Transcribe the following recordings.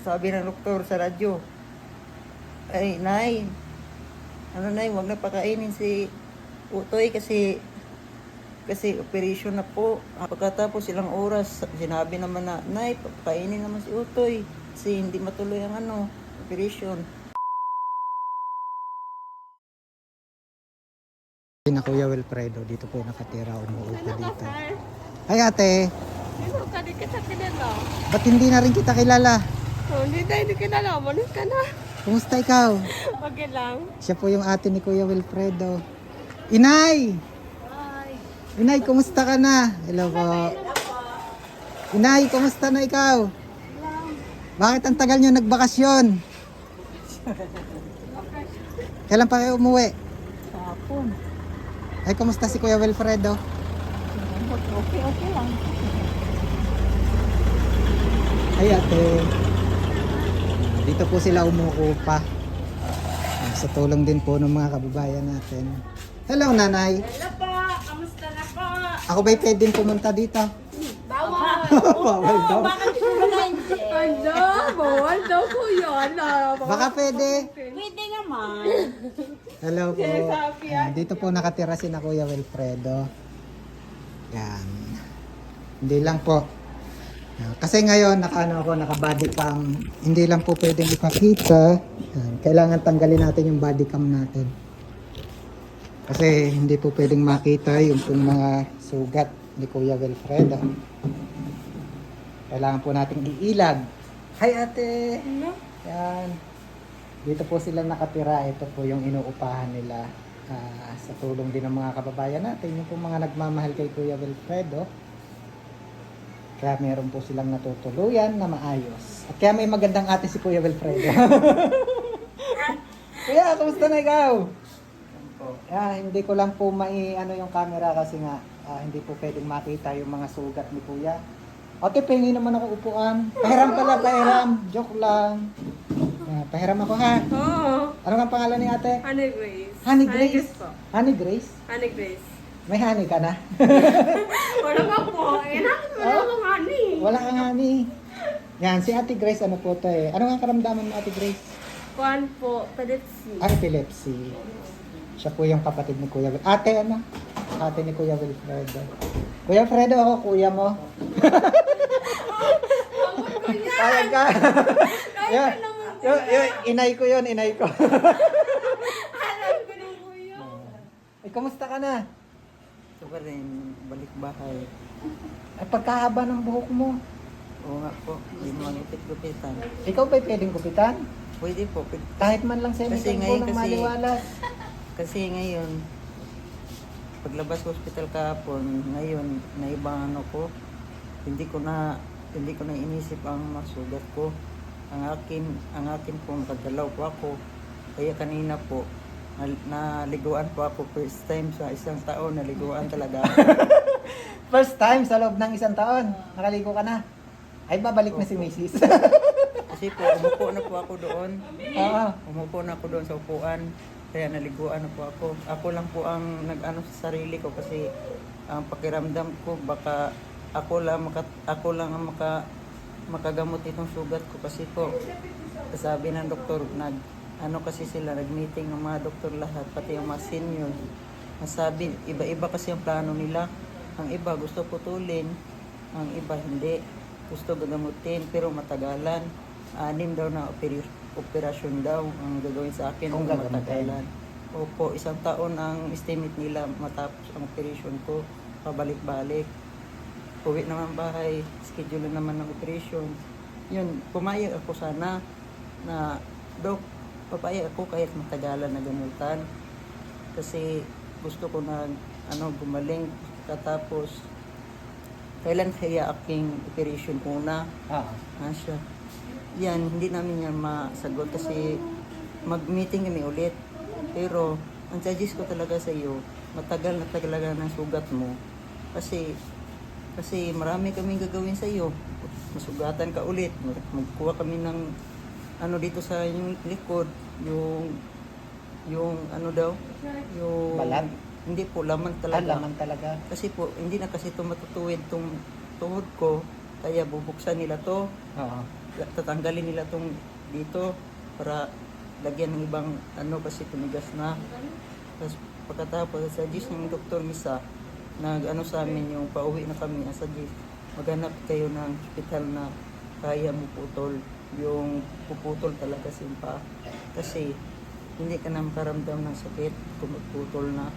Sabi ng doktor sa radyo, ay, Nay, Nay, huwag na pakainin si Utoy kasi operation na po. Pagkatapos ilang oras, sinabi naman na, Nay, pakainin naman si Utoy kasi hindi matuloy ang operation. Na Kuya Wilfredo, dito po nakatira, umuupo dito. Ay ate, Sino ka? Di kita kilala. ba't hindi na rin kita kilala? Oh, hindi kilala. Malis ka na. Kumusta ikaw? Okay lang. Siya po yung ate ni Kuya Wilfredo. Inay! Inay, kumusta ka na? Hello po. Inay, kumusta na ikaw? Bakit ang tagal nyo nagbakasyon? Kailan pa kayo umuwi? Hapon. Ay, kumusta si Kuya Wilfredo? Okay lang. Ay ate, dito po sila umuupa. Sa tulong din po ng mga kababayan natin. Hello nanay. Hello po. Kamusta na po? Ako ba'y pwedeng pumunta dito? Bawal. Bawal daw. Bakit hindi mo na hindi? Ano? Bawal daw po yun. Baka pwede. Pwede naman. Hello po. Dito po nakatira si na Kuya Wilfredo. Yan. Hindi lang po. Kasi ngayon naka-body cam. Hindi lang po pwedeng ipakita. Yan. Kailangan tanggalin natin yung body cam natin. Kasi hindi po pwedeng makita yung mga sugat ni Kuya Wilfredo. Kailangan po nating iilag. Hi ate! Ano? Yan. Dito po sila nakatira. Ito po yung inuupahan nila. Sa tulong din ng mga kababayan natin. Yung po mga nagmamahal kay Kuya Wilfredo. Kaya meron po silang natutuluyan na maayos. At kaya may magandang ate si Kuya Wilfredo. Kuya, kamusta na ikaw? Hindi ko lang po yung camera kasi nga hindi po pwedeng makita yung mga sugat ni Kuya. Ate, pengi naman ako upuan. Pahiram pala, pahiram. Joke lang. Pahiram ako ha. Oo. Ano nga pangalan ni ate? Honey Grace. Honey Grace? po. Honey Grace? Honey Grace. May honey ka na? Wala pa po. Wala kang honey. Wala kang honey. Yan, si Ate Grace, ano po to eh. Ano nga karamdaman mo, Ate Grace? Kuan po. Epilepsy. Epilepsy. Siya po yung kapatid ni Kuya Wilfredo. Ate, ano? Ate ni Kuya Wilfredo. Kuya Wilfredo, ako kuya mo. Kaya ka. Inay ko yun, inay ko. Alam ko ng kuya. Ay, kumusta ka na? Ito pa rin, balik bahay. Ay, pagkahaba ng buhok mo. Oo nga po, hindi mo gupit-gupitan. Ikaw ba'y pwedeng gupitan? Pwede po, Kahit man lang Kasi semi-kalbo ngayon ng kasi- maliwalas. kasi ngayon, paglabas ko hospital kahapon, ngayon, naibang ko, hindi ko na inisip ang masugat ko. Ang akin po, nakagalaw po ako. Kaya kanina po, naliguan po ako first time sa isang taon, naliguan talaga. First time sa loob ng isang taon, nakaligo ka na. Ay, babalik na si Mrs. Kasi po, umupo na po ako doon. Oo. Umupo na ako doon sa upuan. Kaya naliguan na po ako. Ako lang po ang nag-ano sa sarili ko kasi ang pakiramdam ko baka ako lang ang makagamot itong sugat ko kasi po sabi ng doktor kasi sila nag-meeting ng mga doktor lahat pati yung mga senior. Masabi iba-iba kasi ang plano nila. Ang iba gusto putulin, ang iba hindi. Gusto gagamutin pero matagalan. 6 daw na operasyon daw ang gagawin sa akin kung matagalan. Opo, 1 taon ang estimate nila matapos ang operation ko, pabalik-balik. Uwi naman bahay, schedule naman ng operation. Yun, pumayag ako sana na, Dok, papayag ako kahit matagalan na gamutan. Kasi gusto ko na gumaling katapos kailan kaya aking operation una. Siya. Yan, hindi namin yan masagot kasi mag-meeting kami ulit. Pero, ang suggest ko talaga sa iyo, matagal na talaga ng sugat mo. Kasi marami kaming gagawin sa iyo. Masugatan ka ulit. Magkuha kami ng dito sa yung likod, yung Balat? Hindi po, laman talaga. Laman talaga. Kasi po, hindi na kasi ito matutuwid itong tuhod ko. Kaya bubuksan nila to. Oo. tatanggalin nila tong dito para lagyan ng ibang ano kasi tumigas na. Tapos pagkatapos suggest ng doktor Misa, nag-ano sa amin yung pauwi na kami, suggest maghanap kayo ng hospital na kaya mo putol, yung puputol talaga simpa. Kasi hindi ka na makaramdam ng sakit kung magputol na.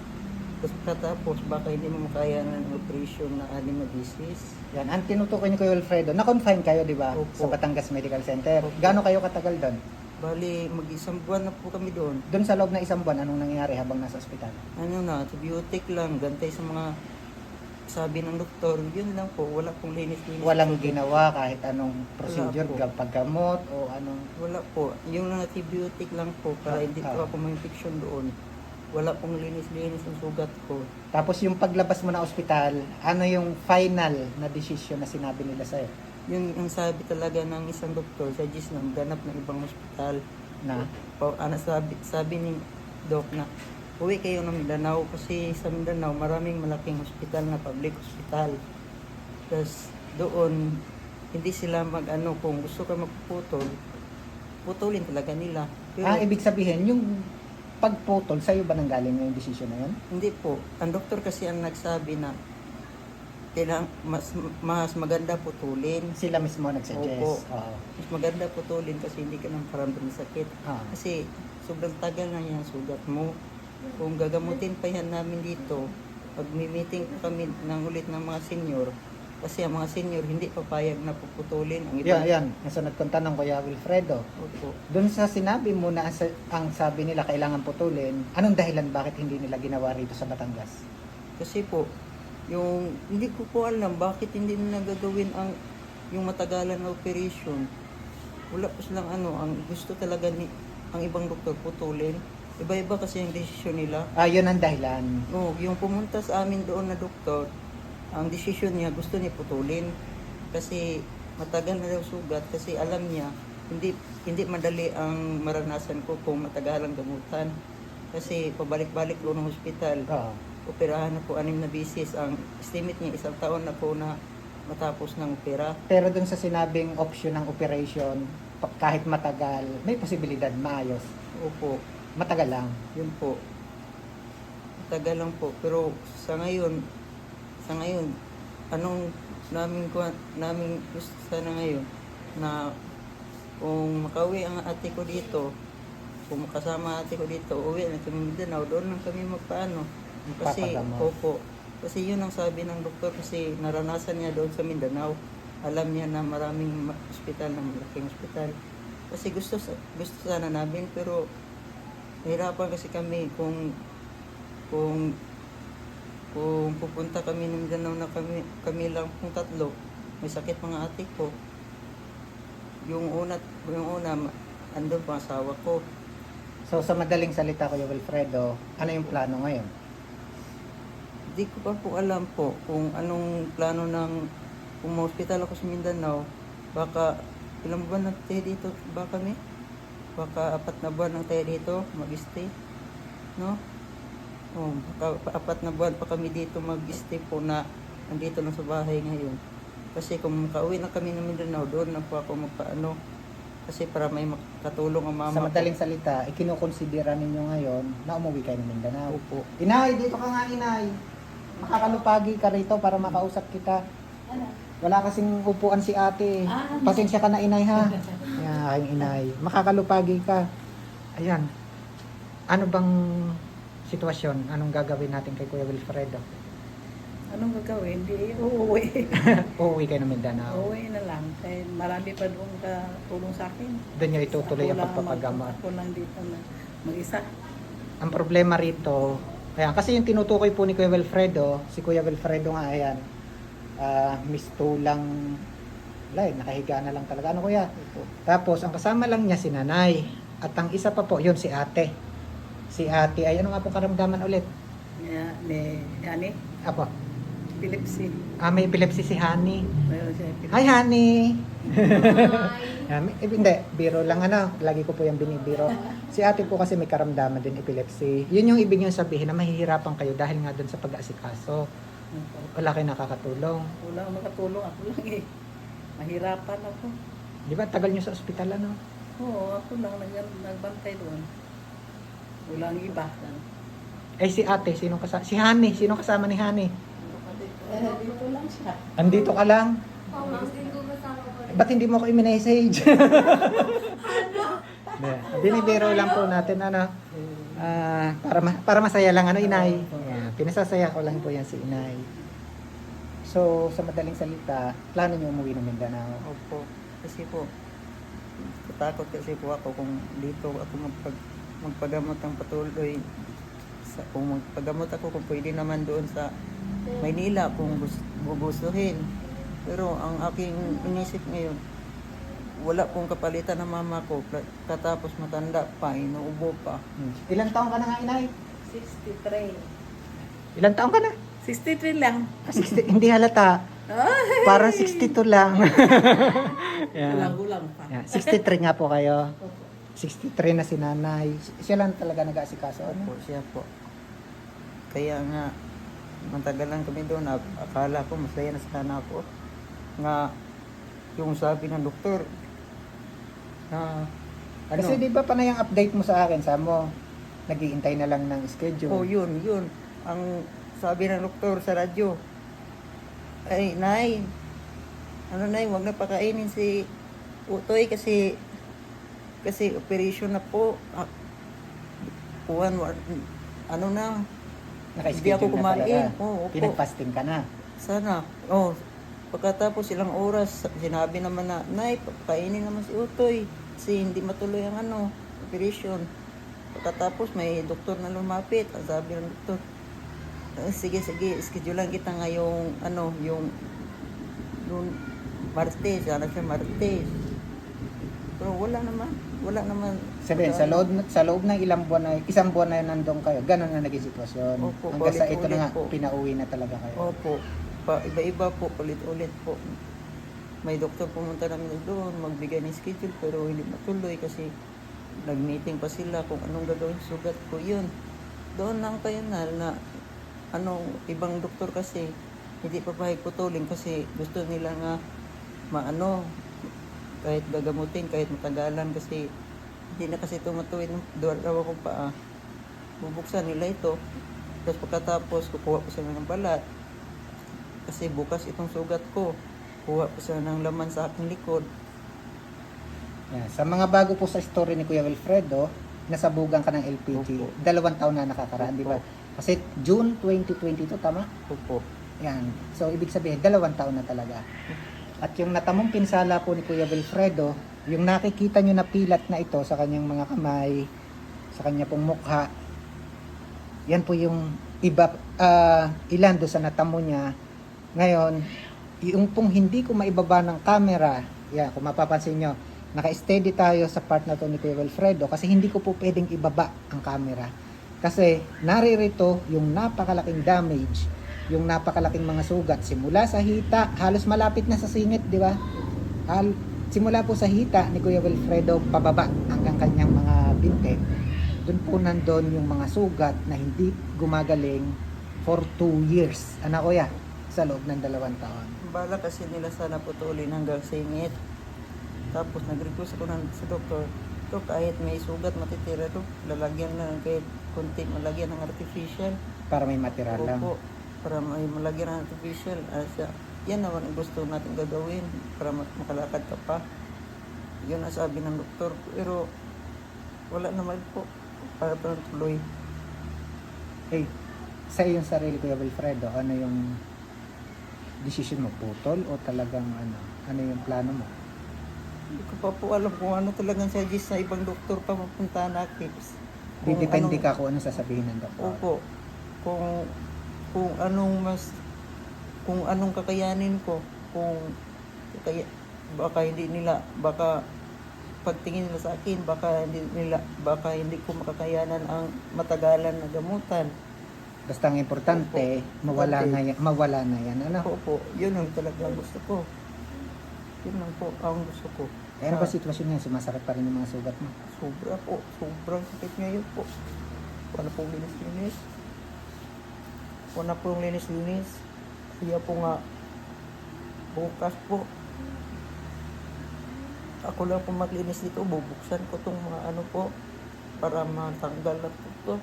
Tapos pagkatapos baka hindi mo makaya ng operation na 6 na beses. Yan, ang tinutukoy ni Kuya Wilfredo, na-confine kayo, di ba? Opo. Sa Batangas Medical Center. Opo. Gaano kayo katagal doon? Bali, mag-isang buwan na po kami doon. Doon sa loob ng isang buwan, anong nangyari habang nasa ospital? Ano na, antibiotic lang, gantay sa mga sabi ng doktor, yun lang po, wala pong linis-linis. Walang ginawa kahit anong procedure, Wala paggamot o anong... Wala po, yung lang antibiotic lang po, para hindi po ako ma-infection doon. Wala pong linis-linis ang sugat ko. Tapos yung paglabas mo na ospital, ano yung final na decision na sinabi nila sa'yo? Yung ang sabi talaga ng isang doktor, suggest na maghanap ng ibang ospital. Na? Sabi ni Doc na, uwi kayo ng Mindanao kasi sa Mindanao maraming malaking hospital na public hospital. Tapos doon, hindi sila mag-ano, kung gusto ka magputol, putulin talaga nila. Pero Ibig sabihin, yung pagputol, sa'yo ba nanggaling yung decision na yun? hindi po. Ang doktor kasi ang nagsabi na kailangan mas maganda putulin. Sila mismo nagsuggest. Opo. Oo. Mas maganda putulin kasi hindi ka nang paramdam ng sakit. Ah. Kasi sobrang tagal na yan sugat mo. Kung gagamutin pa yan namin dito, pag may meeting pa kami ng ulit ng mga senior, kasi ang mga senior hindi papayag na puputulin ang ibang. Yan. Nasunod kong tanong, Kuya Wilfredo. Opo. Doon sa sinabi mo na ang sabi nila kailangan putulin, anong dahilan bakit hindi nila ginawa rito sa Batangas? Kasi po, yung hindi ko po alam bakit hindi nila gagawin yung matagalan na operation. Wala po silang ang gusto talaga ang ibang doktor putulin. Iba-iba kasi ang desisyon nila. Yun ang dahilan. Yung pumunta sa amin doon na doktor, ang desisyon niya gusto niya putulin kasi matagal na daw sugat kasi alam niya hindi madali ang maranasan ko kung matagalang gamutan kasi pabalik-balik ko ng hospital. Oo. Operahan na po 6 na beses. Ang estimate niya 1 taon na po na matapos ng opera. Pero doon sa sinabing option ng operation, kahit matagal, may posibilidad maayos. Opo, Matagal lang. yun po. Matagal lang po. Pero sa ngayon, anong namin gusto sana ngayon na kung makauwi ang ate ko dito, kung makasama ate ko dito, uwi na kami Mindanao, doon lang kami magpaano. Kasi, Papagamot. opo, kasi yun ang sabi ng doktor kasi naranasan niya doon sa Mindanao. Alam niya na maraming ospital, na malaking ospital. Kasi gusto sana namin, pero nahirapan kasi kami kung pupunta kami ng Mindanao na kami lang pong 3, may sakit mga ate ko. Yung una, andun pa asawa ko. So sa madaling salita, Kuya Wilfredo, ano yung plano ngayon? Di ko pa po alam po kung anong plano kung ma-hospital ako sa Mindanao, baka ilang buwan na tayo dito ba kami? Baka 4 na buwan na tayo dito mag-stay, no? Baka 4 na buwan pa kami dito mag-stay po na nandito lang sa bahay ngayon. Kasi kung makauwi na kami ng Mindanao, doon na po ako magpaano. Kasi para may makatulong ang mama Sa ko. madaling salita, ikinukonsidera ninyo ngayon na umuwi kayo ng Mindanao. Opo. Inay, dito ka nga, Inay. Makakalupagi ka rito para makausap kita. Wala kasing upuan si ate. Pasensya ka na, Inay, ha? Ayan, aking Inay. Makakalupagi ka. Ayan. Ano bang sitwasyon? Anong gagawin natin kay Kuya Wilfredo? Anong gagawin? Hindi, uuwi. Uuwi kayo ng Mindanao. Uuwi na lang. Kaya marami pa doon tulong sa akin. Doon nyo itutuloy ang Ako lang pagpapagamot. Ako lang dito na mag-isa. Ang problema rito, ayan, kasi yung tinutukoy po ni Kuya Wilfredo, si Kuya Wilfredo nga, ayan, mistulang, nakahiga na lang talaga. Ano kuya? Opo. Tapos, ang kasama lang niya si nanay. At ang isa pa po, yun si ate. Si ate, ay ano nga po karamdaman ulit? Ni Hani, Apo, epilepsy. may epilepsy si Honey. Mayroon siya epilepsy. Hi, Honey! Hindi, biro lang lagi ko po yung binibiro. Si ate po kasi may karamdaman din epilepsy. Yun yung ibig nyo sabihin na mahihirapan kayo dahil nga dun sa pag-aasikaso. Wala kayo nakakatulong. Wala akong makatulong. Ako lang eh. Mahirapan ako. Di ba tagal nyo sa ospital ano? Oo, ako lang nagbantay doon. Walang iba. Eh si ate, sinong kasama? Si Hani, sinong kasama ni Hani? Dito lang siya. Andito ka lang? Oo, ma'am. Hindi ko kasama po rin. Ba't hindi mo ako i-message? Binibiro lang po natin ano. Para masaya lang ano inay. Ayan, pinasasaya ko lang po yan si inay. So sa madaling salita, plano niyo umuwi ng Mindanao. Opo. Kasi po, katakot kasi po ako kung dito ako magpagamot ng patuloy. Kung magpagamot ako, kung pwede naman doon sa Maynila kung gugustuhin. Pero ang aking inisip ngayon, wala pong kapalitan ng mama ko. Katapos matanda pa, inuubo pa. Ilang taon ka na nga inay? 63. Ilang taon ka na? 63 lang. 60, hindi halata. Parang 62 lang. Gulang-gulang pa. Yan, 63 nga po kayo. 63 na si nanay. Siya lang talaga nag-aasikaso. Opo, Ano? siya po. Kaya nga, matagal lang kami doon. Akala ko masaya na sana ako. Nga, yung sabi ng doktor, na, Kasi di ba panay ang update mo sa akin? Sabi mo, nag-iintay na lang ng schedule. oh yun. Ang sabi ng doktor sa radyo, ay, Nay, Nay, wag na pakainin si Utoy kasi operation na po. Ano na, hindi ako Naka-schedule na kumain. talaga. Oo, opo. Pinag-fasting ka na. Sana. Pagkatapos ilang oras, sinabi naman na, Nay, pakainin naman si Utoy. Kasi hindi matuloy ang operation. Pagkatapos may doktor na lumapit. Ang sabi ng doktor, sige, schedule lang kita ngayong, yung Martes. Sana siya Martes. Pero wala naman. Sabihin, sa loob ng isang buwan na nandun kayo, ganun na naging sitwasyon. Opo, Hanggang sa ito na nga, paulit-ulit po. pinauwi na talaga kayo. Opo. Iba-iba po, ulit-ulit po. May doktor pumunta namin doon, magbigay ng schedule, pero hindi matuloy kasi nag-meeting pa sila kung anong gagawin sugat ko. Yun. Doon lang kayo na ibang doktor kasi hindi pa pahig putulin kasi gusto nila nga kahit gagamutin, kahit matagalan kasi hindi na kasi tumatuwid daw ako pa bubuksan nila ito. Tapos pagkatapos kukuha ko sila ng balat kasi bukas itong sugat ko, kuha ko sila ng laman sa aking likod. Yan. Sa mga bago po sa story ni Kuya Wilfredo, nasabugan ka ng LPG. Opo. 2 taon na nakakaraan, di ba? Opo. Kasi June 2022, tama? Opo. Yan. So, ibig sabihin, 2 taon na talaga. At yung natamong pinsala po ni Kuya Wilfredo, yung nakikita nyo na pilat na ito sa kanyang mga kamay, sa kanya pong mukha, yan po yung iba, ilan do sa natamo niya. Ngayon, yung pong hindi ko maibaba ng camera, yan, kung mapapansin nyo, naka-steady tayo sa part na to ni Kuya Wilfredo kasi hindi ko po pwedeng ibaba ang camera. Kasi naririto yung napakalaking damage, yung napakalaking mga sugat simula sa hita, halos malapit na sa singit, di ba? Simula po sa hita ni Kuya Wilfredo pababa hanggang kanyang mga binte. Doon po nandun yung mga sugat na hindi gumagaling for 2 years. Ano kuya? Sa loob ng 2 taon. Bala kasi nila sana putulin hanggang singit. Tapos nag-request ako sa doktor, to kahit may sugat matitira to, lalagyan na kahit kunti, malagyan ng artificial. Para may material lang. Opo, para may malagyan ng artificial. Yan naman ang gusto natin gagawin para makalakad ka pa. Yun ang sabi ng doktor. Pero wala naman po para tuloy. Eh, sa iyong sarili Kuya Wilfredo, ano yung decision mo? Putol o talagang ano yung plano mo? Hindi ko pa po alam kung ano talagang suggest sa ibang doktor pa mapunta na kids. Depende ka kung ano sasabihin ng doktor. Opo. Kung anong kakayanin ko, baka pagtingin nila sa akin, baka hindi ko makakayanan ang matagalan na gamutan. Basta ang importante, Opo. mawala na yan. Ano? Opo, yun ang talagang gusto ko. Yun lang po ang gusto ko. Eh, ano ba sitwasyon niya? Sumasakit pa rin yung mga sugat mo? Sobrang sakit ngayon po. Wala pong linis-linis. Kaya po nga, bukas po. ako lang po maglinis dito, bubuksan ko tong mga ano po para matanggal na po to.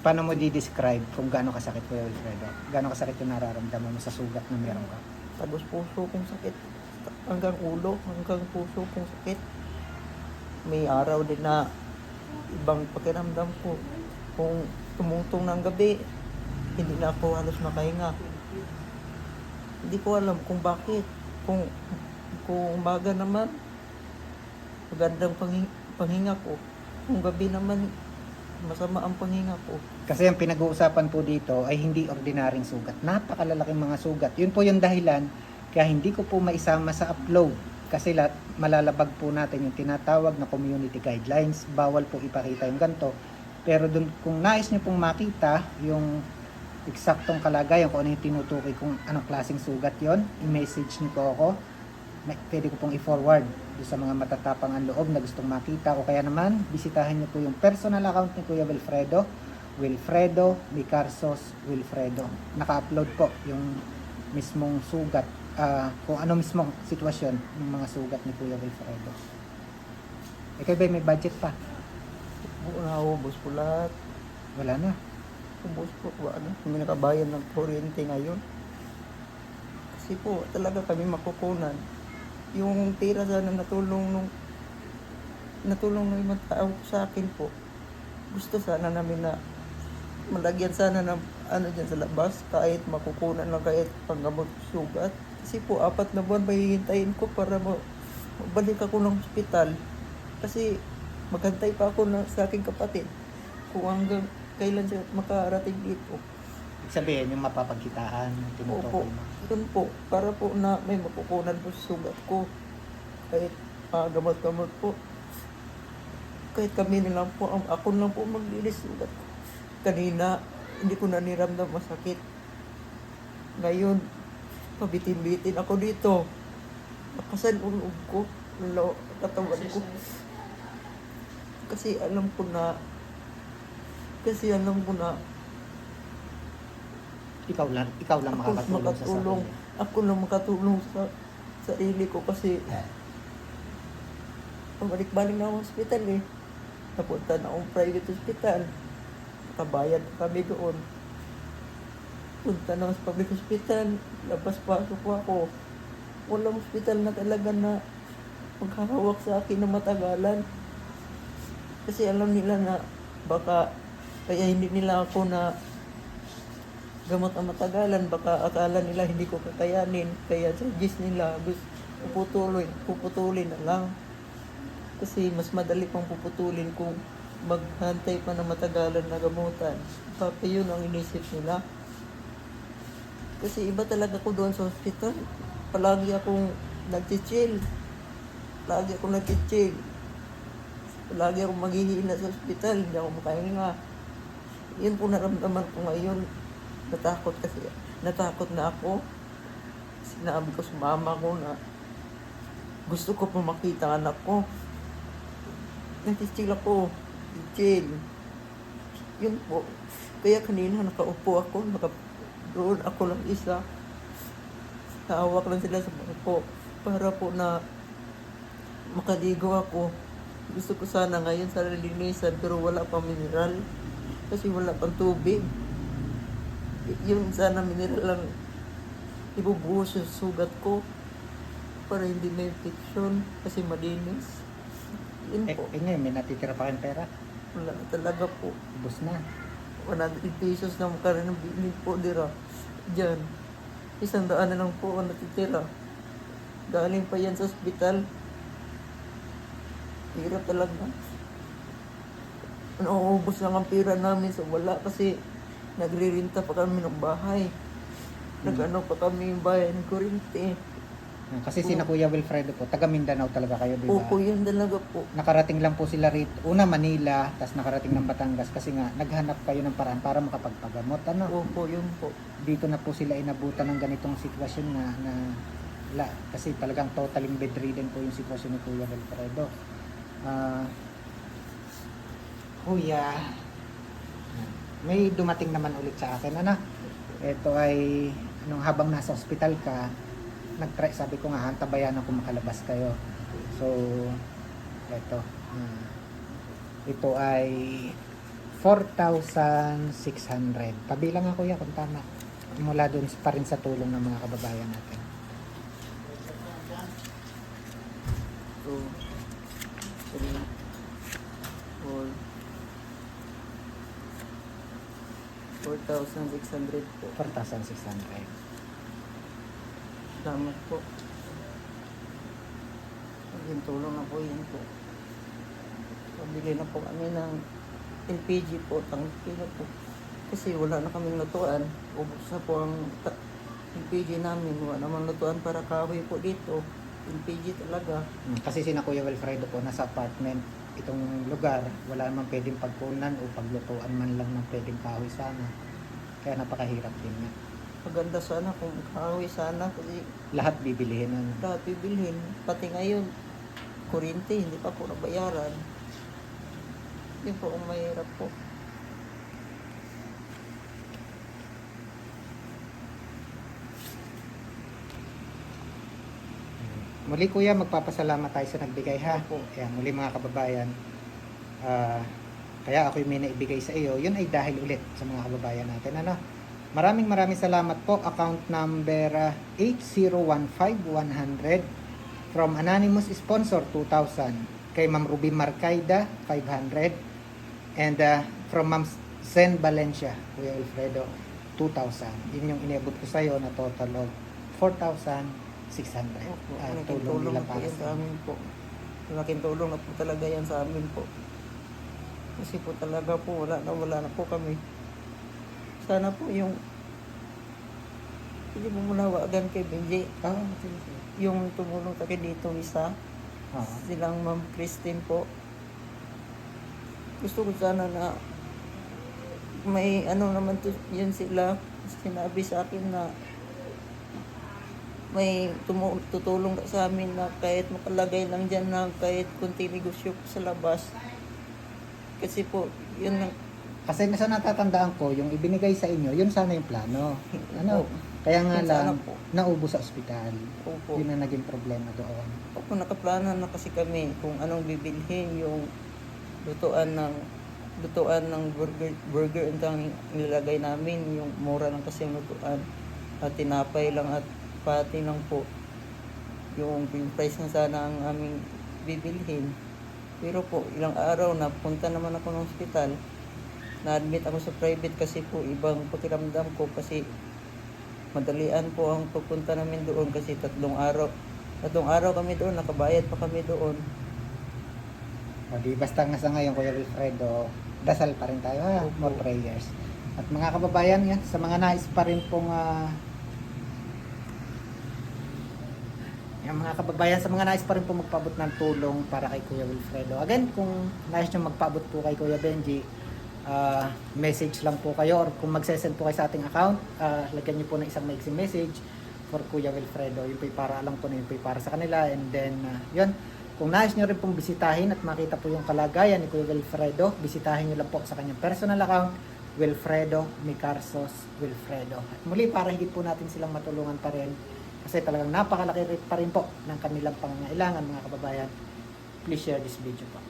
Paano mo di-describe kung gaano kasakit, Kuya Wilfredo? Gaano kasakit yung nararamdaman mo sa sugat na meron ka? Tagos puso kong sakit. Hanggang ulo, hanggang puso kong sakit. May araw din na ibang pakiramdam ko. Kung tumutong ng gabi, hindi na ako halos makahinga. Hindi ko alam kung bakit. Kung umaga naman, magandang panghinga ko. Kung gabi naman, masama ang panghinga ko. Kasi ang pinag-uusapan po dito ay hindi ordinaryong sugat. Napakalalaking mga sugat. Yun po yung dahilan kaya hindi ko po maisama sa upload. Kasi malalabag po natin yung tinatawag na community guidelines. Bawal po ipakita yung ganito. Pero dun, kung nais nyo pong makita yung eksaktong kalagayan, kung ano yung tinutukoy, kung anong klaseng sugat yon, i-message nyo po ako. Pwede ko pong i-forward sa mga matatapang ang loob na gustong makita, o kaya naman bisitahin niyo po yung personal account ni Kuya Wilfredo Micarsos Wilfredo. Naka-upload po yung mismong sugat, kung ano mismong sitwasyon ng mga sugat ni Kuya Wilfredo. Ikaw ba may budget pa? Naubos po lahat. Wala na. Ubos po. Ano, kami nakabayan ng kuryente ngayon. Kasi po, talaga kami makukunan. Yung tira sana natulong nung ibang tao sa akin po. Gusto sana namin na malagyan sana ng ano dyan sa labas, kahit makukunan lang, kahit panggamot sugat. Kasi po, 4 na buwan hihintayin ko para mabalik ako ng ospital. Kasi maghantay pa ako sa aking kapatid kung hanggang kailan siya makarating dito. Ibig sabihin yung mapapagkitaan, Opo, tinutukoy mo. yun po, para po na may makukunan po sa sugat ko. Kahit gamot-gamot po. Kahit kami na lang po, ako lang po maglinis sugat ko. Kanina, hindi ko na niramdam masakit. Ngayon, pabitin-bitin ako dito. Nakasan unog ko, katawan ko. Kasi alam ko na Ikaw lang makakatulong sa sarili. Ako lang makatulong sa sarili ko kasi pabalik-balik na akong hospital eh. Napunta na akong private hospital. Nakabayad kami doon. Punta na sa public hospital. Labas-pasok po ako. Walang hospital na talaga na maghahawak sa akin na matagalan. Kasi alam nila na baka kaya hindi nila ako na gamot ang matagalan, baka akala nila hindi ko kakayanin, kaya suggest nila puputulin na lang. Kasi mas madali pang puputulin kung maghantay pa ng matagalan na gamutan. Pati yun ang inisip nila. Kasi iba talaga ko doon sa hospital. Palagi akong nag-chill. Palagi akong maghihina sa hospital, hindi ako makahinga. Yun po naramdaman ko ngayon. Natakot na ako. Sinabi ko sa mama ko na gusto ko pa makita ang anak ko. Nag-chill ako. Chill. Yun po. Kaya kanina nakaupo ako. Doon ako lang isa. Nakahawak lang sila sa bangko. Para po na makaligo ako. Gusto ko sana ngayon sa linisan pero wala pang mineral. Kasi wala pang tubig. Yung sana mineral lang ibubuhos yung sugat ko para hindi may infection kasi malinis. Yun po. Ngayon, may natitira pa kayong pera? Wala talaga po. Ubus na. 100 pesos na makarin ng bilin po dira. Diyan. 100 na lang po ang natitira. Galing pa yan sa ospital. Hirap talaga. Nauubos lang ang pera namin sa wala kasi nagririnta pa kami ng bahay. Nag-ano pa kami yung bahay ng kuryente. Kasi sina Kuya Wilfredo po, taga Mindanao talaga kayo, di ba? Opo, yun talaga po. Nakarating lang po sila rito. Una Manila, tapos nakarating ng Batangas kasi nga naghanap kayo ng paraan para makapagpagamot. Ano? Opo, yun po. Dito na po sila inabutan ng ganitong sitwasyon kasi talagang totally bedridden po yung sitwasyon ni Kuya Wilfredo. Kuya, may dumating naman ulit sa akin. Ito ay habang nasa ospital ka, sabi ko nga, hantabayan ako makalabas kayo. So, Ito. Ito ay 4,600. Pabilang nga kuya kung tama. Mula doon pa rin sa tulong ng mga kababayan natin. 2, 3, 4,600 po. 4,600. Salamat po. Maging tulong na po yan po. Pabili na po kami ng LPG po, tangki na po. Kasi wala na kaming lutuan. Ubus na po ang LPG namin. Wala naman lutuan para kahoy po dito. LPG talaga. Kasi sina Kuya Wilfredo po nasa apartment itong lugar, wala naman pwedeng pagkunan o paglutuan man lang ng pwedeng kahoy sana. Kaya napakahirap din nga. Maganda sana kung kahoy sana kasi Lahat bibilihin nun. lahat bibilhin. Pati ngayon, kuryente, hindi pa po nabayaran. Yun po ang mahirap po. Muli kuya, magpapasalamat tayo sa nagbigay ha. Opo. Kaya muli mga kababayan, kaya ako'y may naibigay sa iyo. Yun ay dahil ulit sa mga kababayan natin. Ano? Maraming salamat po. Account number 8015100 from Anonymous Sponsor 2,000. Kay Ma'am Ruby Marcaida 500. And from Ma'am Zen Valencia, Kuya Alfredo 2,000. Yun yung inabot ko sa iyo na total of 4,600. Opo, malaking Tulong tulong nila na po para yan sa sa amin po. Malaking tulong na po talaga yan sa amin po. Kasi po talaga po, wala na po kami. Sana po yung hindi mo mulawagan kay Benji. sige, sige. Yung tumulong kami dito isa, Oo. silang Ma'am Christine po. Gusto ko sana na may ano naman to, yun sila sinabi sa akin na may tutulong ka sa amin na kahit makalagay lang dyan na kahit kunti negosyo sa labas. Kasi po, yun lang. Kasi nasa natatandaan ko, yung ibinigay sa inyo, yun sana yung plano. Ano? Opo. Kaya nga Yun sana lang, po. naubo sa ospital. Opo. Yun ang naging problema doon. Opo, nakaplano na kasi kami kung anong bibilhin yung lutuan ng burger ang nilalagay namin, yung mura lang kasi yung lutuan. At tinapay lang at pati lang po. Yung price na sana ang aming bibilhin. Pero po, ilang araw na punta naman ako ng ospital. Na-admit ako sa private kasi po ibang pakiramdam ko kasi madalian po ang pagpunta namin doon kasi 3 araw. 3 araw kami doon, nakabayad pa kami doon. O di basta nga sa ngayon, Kuya Wilfredo, dasal pa rin tayo ha, Opo. more prayers. At mga kababayan, yan, sa mga nais pa rin pong yung mga kababayan, sa mga nais pa rin po magpaabot ng tulong para kay Kuya Wilfredo. Again, kung nais nyo magpaabot po kay Kuya Benji, message lang po kayo or kung magsesend po kayo sa ating account, lagyan nyo po ng isang maiksing message for Kuya Wilfredo. Yun po para alam ko na yun po para sa kanila. And then, yun, kung nais nyo rin pong bisitahin at makita po yung kalagayan ni Kuya Wilfredo, bisitahin nyo lang po sa kanyang personal account, Wilfredo Micarsos Wilfredo. At muli, para higit po natin silang matulungan pa rin kasi talagang napakalaki pa rin po ng kanilang pangangailangan mga kababayan. Please share this video po.